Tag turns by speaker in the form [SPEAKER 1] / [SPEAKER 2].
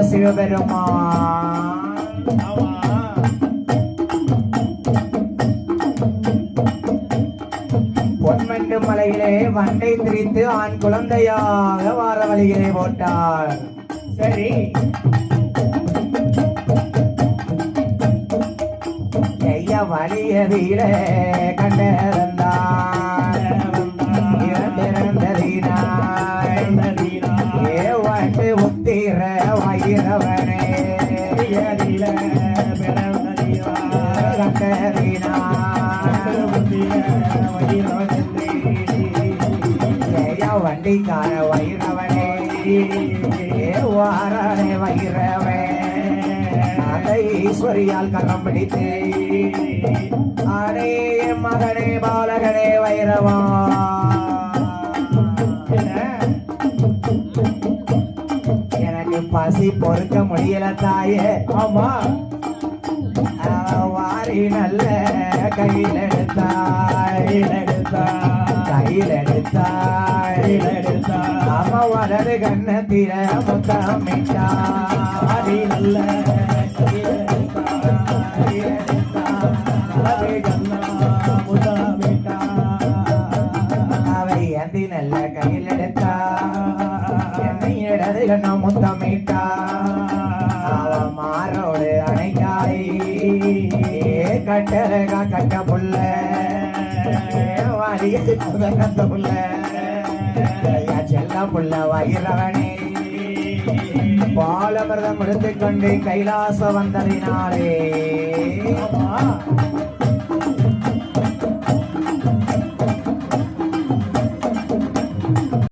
[SPEAKER 1] சிவபெருமான் பொன்மண்டு மலையிலே வண்டை திரித்து ஆண் குழந்தையாக வார வழியிலே போட்டார்.
[SPEAKER 2] சரி
[SPEAKER 1] ஐயா வழியதில கண்டிருந்தார் ஏவாட்டு உத்திர வயிறவனே வண்டிக்கார வயிறவனே வாரனே வயிறவே அதை ஈஸ்வரியால் கரம் பிடித்து அடே மகனே பாலகனே வைரவா எனக்கு பசி பொறுக்க முடியல தாயே.
[SPEAKER 2] ஆமா
[SPEAKER 1] வாரி நல்ல கையில் எடுத்தாய் அம்மா வலது கண்ணத்தில முத்தமிட்டாரி நல்ல அவை அந்தி நல்ல கையில் எடுத்தா என்னை இடது கண்ண முத்தமிட்டா அவ மாரோடு அணைக்காய் கட்டழகா கட்ட புள்ள கத்த புள்ள செல்ல புள்ள வயிறவனே பாலமிரதம் எடுத்துக்கொண்டு கைலாசம் வந்ததினாலே